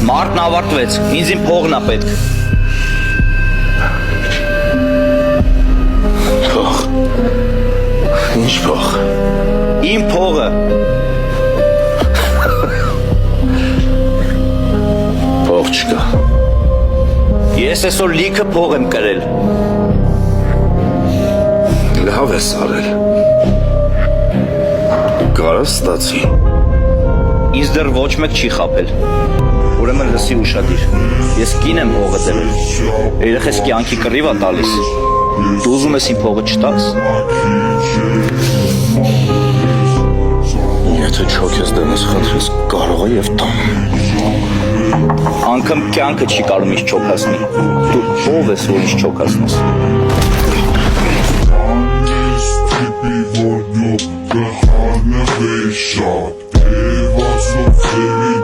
Մարտն ավարտվեց, ինձ իմ փողն է պետք։ Փող։ Ինչ փող։ Իմ փողը։ Փող չկա։ Ես այսօր լիքը փող եմ կրել։ Լավ ես արել։ Կարա ստացի։ Ինձ դեռ ոչ մեկ չի խաբել։ Ուրեմն լսի ուշադիր։ Ես կին եմ փողը դրել։ Երեխես կյանքի կռիվ է տալիս։ Դու ուզում ես իմ փողը չտաս։ Եթե չոք ես դենս խնդրես, կարող է և տամ։ Անգամ կյանքը չի կարող ինձ չոքացնի։ Դու ով ես, որ ինձ չոքացնես։ Shot, it was so very